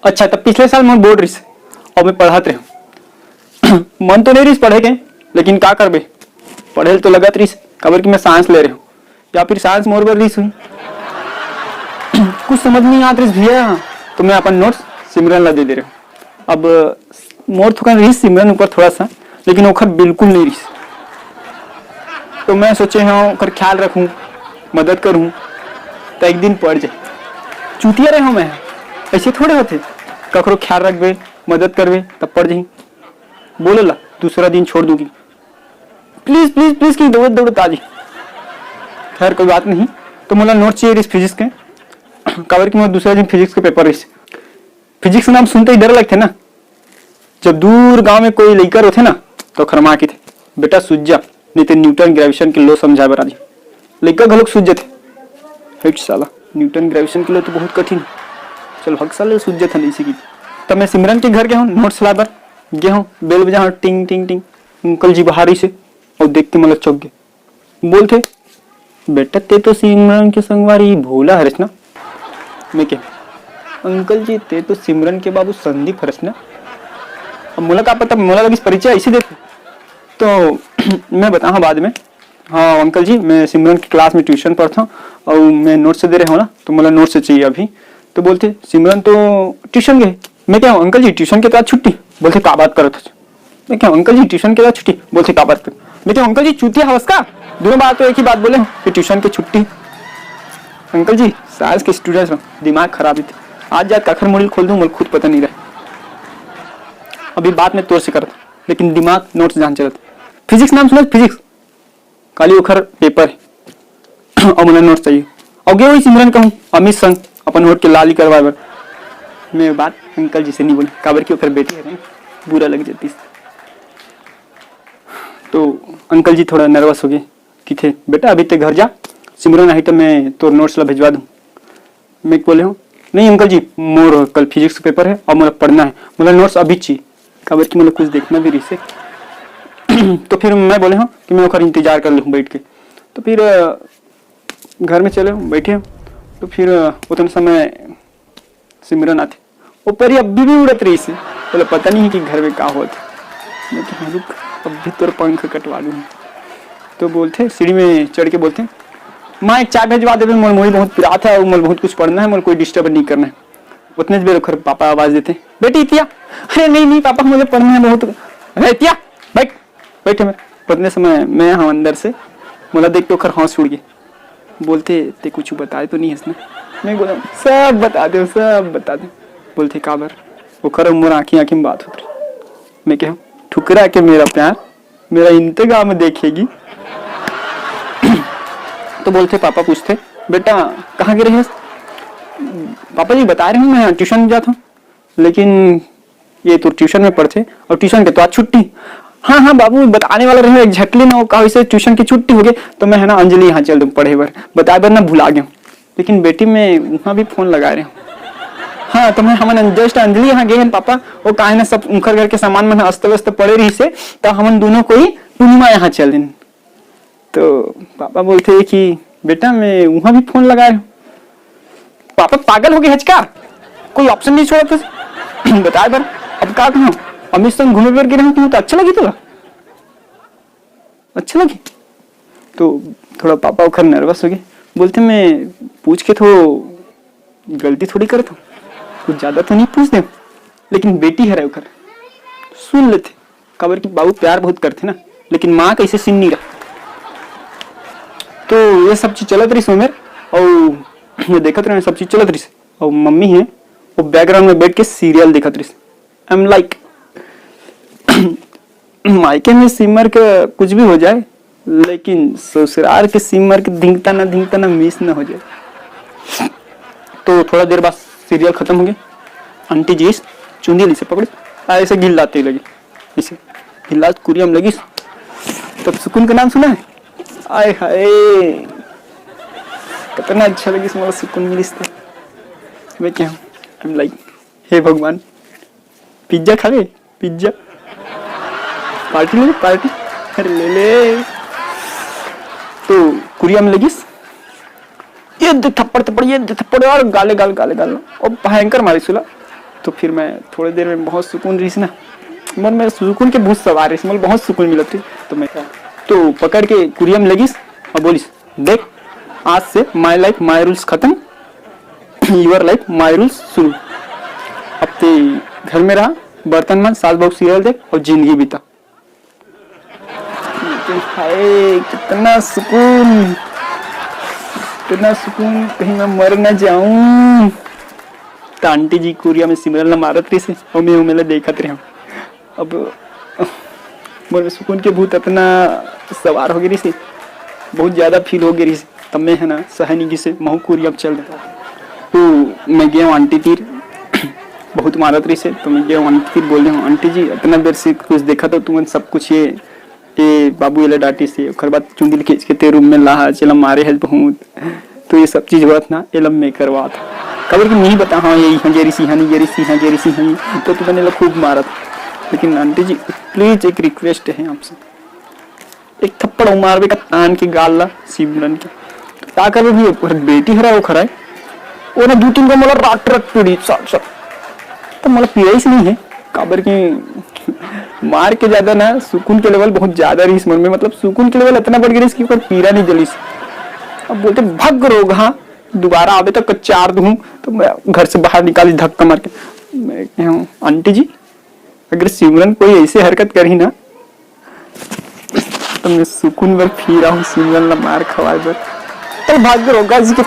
अच्छा तब पिछले साल मैं बोर्ड रही और मैं पढ़ाते रहे मन तो नहीं रही पढ़े के, लेकिन का करबे, पढ़े तो लगत रही खबर कि मैं साइंस ले रही हूँ या फिर साइंस मोर बर रही हुई कुछ समझ नहीं आत रही भैया, तो मैं अपन नोट्स सिमरन ला दे रहा हूँ। अब मोर थोड़ा रही सिमरन ऊपर थोड़ा सा, लेकिन ओखर बिल्कुल नहीं रही, तो मैं सोचे हाँ ओखर ख्याल रखूँ, मदद करूँ, तो एक दिन पढ़ जाए। चूतिया रहे हूँ मैं, ऐसे थोड़े होते, कखरो ख्याल रखबे, मदद करबे तब पढ़ जाही। बोले ला दूसरा दिन छोड़ दूंगी, प्लीज प्लीज प्लीज की दौड़त दौड़त आ जी। खैर कोई बात नहीं, तो मोला नोट चाहिए रही फिजिक्स के, कवर की मैं दूसरा दिन फिजिक्स के पेपर रही। फिजिक्स नाम सुनते ही डर लगते ना, जब दूर गांव में कोई लेकर होते ना तो खरमा के थे बेटा सूझ जा, नहीं तो न्यूटन ग्रेविटेशन के लो समझा बरा जी। लेकर घलोक सूझ जाते, हेट साला न्यूटन ग्रेविटेशन के लो तो बहुत कठिन, चल भग साले सूझ जाता नहीं सीखी। तब मैं सिमरन के घर गया हूँ, नोट्स लाबर गया हूँ, बेल बजा टिंग टिंग टिंग, अंकल जी बाहरी से और देख के मतलब चौंक गए। बोलते बेटा ते तो सिमरन के संगवारी भोला हरस ना। मैं क्या अंकल जी ते तो सिमरन के बाबू संदीप हरस ना। अब मोला का पता, मोला लगी परिचय ऐसे देते तो मैं बताऊँ बाद में। हाँ अंकल जी मैं सिमरन की क्लास में ट्यूशन पढ़ता हूँ और मैं नोट से दे रहा हूँ ना, तो मोला नोट से चाहिए अभी। तो बोलते सिमरन तो ट्यूशन गए। मैं क्या अंकल जी ट्यूशन के बाद छुट्टी। बोलते का बात करो। मैं क्या अंकल जी ट्यूशन के बाद छुट्टी। बोलते का बात कर। मैं क्या अंकल जी चूतिया हवस का, दोनों बात तो एक ही बात बोले कि ट्यूशन की छुट्टी। अंकल जी साइंस के स्टूडेंट्स में दिमाग खराब ही थे, आज जाकर कखर मुड़ी खोल दूं मुझे खुद पता नहीं रहा। अभी बात में तोड़ से करता, लेकिन दिमाग नोट्स जान चलता। फिजिक्स नाम सुना, फिजिक्स काली उखर पेपर है और मुझे नोट्स चाहिए और गे वही सिमरन कहूँ अमित संग अपन नोट के लाली करवाए बर। मैं बात अंकल जी से नहीं बोली, काबर की उखर बेटी है ना, बुरा लग जाती। तो अंकल जी थोड़ा नर्वस हो गए कि थे बेटा अभी तक घर जा, सिमरन आई तो मैं तो नोट्स ला भिजवा दूँ। मैं बोले हूँ नहीं अंकल जी मोर कल फिजिक्स का पेपर है और मुझे पढ़ना है, मुझे नोट्स अभी चाहिए, काबर की मुझे कुछ देखना भी रही से। तो फिर मैं बोले हूँ कि मैं ओखर इंतजार कर लूँ बैठ के। तो फिर घर में चले बैठे, तो फिर उतने समय सिमरन आते, ऊपर ही अभी भी उड़त रही से, बोले पता नहीं कि घर में क्या होता। मैं तो रुक अभी तो पंख कटवा लूँ। तो बोलते सीढ़ी में चढ़ के बोलते माँ एक चाय भिजवा दे, मोल मोही बहुत पिरात है और मोल बहुत कुछ पढ़ना है, मोल कोई डिस्टर्ब नहीं करना है। उतने देर खर पापा आवाज देते बेटी इतिया। अरे नहीं नहीं पापा मुझे पढ़ना है बहुत। अरे इतिया बैठ बैठे। मैं पढ़ने समय मैं हाँ अंदर से मोला देख के खर हौस उड़ गए। बोलते ते कुछ बताए तो नहीं है इसने। मैं बोला सब बता दे सब बता दे। बोलते काबर ओखर मोर आँखी आँखी में बात होती। मैं क्या ठुकरा के मेरा प्यार मेरा इंतजाम देखेगी। तो बोलते पापा पूछते बेटा कहाँ गिरे हैं। पापा जी बता रहे हूँ मैं ट्यूशन जाता हूँ, लेकिन ये तो ट्यूशन में पढ़ते और ट्यूशन के तो आज छुट्टी। हाँ हाँ बाबू बताने वाला रहे, एक झटली ना हो कहा इसे ट्यूशन की छुट्टी हो गई, तो मैं है ना अंजलि यहाँ चल दूँ पढ़े बर, बताए बर ना भुला गया। लेकिन बेटी मैं वहाँ भी फोन लगा रहे हूँ। हाँ तो मैं हमन जस्ट अंजलि यहाँ गए हैं पापा, वो काहे ना सब उनकर घर के सामान में अस्त व्यस्त पड़े रही से, तो हमन दोनों कोई पूर्णिमा यहाँ चल दिन। तो पापा बोलते कि बेटा मैं वहाँ भी फोन लगा रहा हूँ। पापा पागल हो गए हचका, कोई ऑप्शन नहीं छोड़ा तो बताए बर अब का कहूँ। अमित संग घूमे फिर गिरे तो अच्छा लगी तुला, अच्छा लगी। तो थोड़ा पापा उखर नर्वस हो गए, बोलते मैं पूछ के तो गलती थोड़ी करता हूँ, कुछ ज्यादा तो नहीं पूछ दे, लेकिन बेटी है उखर सुन लेते। खबर की बाबू प्यार बहुत करते ना, लेकिन माँ कैसे सुन नहीं रहा। तो ये सब चीज चलत रही सोमेर और ये देखत रहे सब चीज चलत रही और मम्मी है वो बैकग्राउंड में बैठ के सीरियल देखत रही। आई एम लाइक मायके में सिमर के कुछ भी हो जाए, लेकिन ससुराल के सिमर के धिंगता ना मिस ना हो जाए। तो थोड़ा देर बाद सीरियल खत्म हो गया। आंटी जी चुंदी ली से पकड़ी ऐसे गिल्लाते लगी, इसे गिल्ला कुरियम लगी। तब सुकून का नाम सुना है, आय हाय कितना अच्छा लगी इसमें सुकून मिली। मैं क्या हूँ आई एम लाइक हे भगवान पिज्जा खा गए, पिज्जा पार्टी ले पार्टी, अरे ले ले। तो कुरिया में लगी ये थप्पड़ थप्पड़ ये थप्पड़ और गाले गाल गाले गाल और भयंकर मारी सुला। तो फिर मैं थोड़ी देर में बहुत सुकून रही ना, मन में सुकून के भूत सवार रही, मतलब बहुत सुकून मिला थी। तो मैं तो पकड़ के कुरियम लगिस और बोलिस, देख आज से माई लाइफ माई रूल्स खत्म, यूर लाइफ माई रूल्स शुरू। अब ते घर में रहा, बर्तन मान, सास बहू सीरियल देख और जिंदगी बीता। हाय कितना सुकून, कितना सुकून, कहीं मैं मर न जाऊं। तो आंटी जी कुरिया में सिमरन मारत रही से और मैं उमेला देखत रहा। अब मोर में सुकून के भूत इतना सवार हो गई से, बहुत ज्यादा फील हो गई से। तब मैं है ना सहनी से महू कुरिया चल रहा। तो मैं गया हूँ आंटी तीर, बहुत मारत रही से। तो मैं गया हूँ आंटी तीर, बोल रहा हूँ आंटी जी इतना देर से कुछ देखा तो तुमने सब कुछ ये बाबू ये डाटी से ओकर बाद चुंदिल खींच के ते रूम में लाहा चला मारे है बहुत। तो ये सब चीज बात ना एलम में करवा था, खबर कि नहीं बता हाँ यही हंगेरी सिहानी गेरी सिहा गेरी सिहानी, तो मैंने लोग खूब मारा था। लेकिन आंटी जी प्लीज एक रिक्वेस्ट है आपसे, एक थप्पड़ मारवे का तान के गाल ला सिमरन के क्या कर भी बेटी हरा वो खरा है वो ना 2-3 को मतलब रात रख पीड़ी साथ साथ, तो मतलब पीड़ा ही नहीं है काबर की मार के ज्यादा ना सुकून के लेवल बहुत ज्यादा रही इस मन में, मतलब सुकून के लेवल इतना बढ़ गया इसकी ऊपर पीड़ा नहीं जली। अब बोलते भग रोग, हाँ दोबारा आवे तो कच्चार दूं। तो मैं घर से बाहर निकाली धक्का मार के। मैं कहूँ आंटी जी अगर सिमरन कोई ऐसे हरकत करी ना तो मैं सुकून भर फिर आऊँ सिमरन ला मार खवाए बर, तो भाग रोगा जी के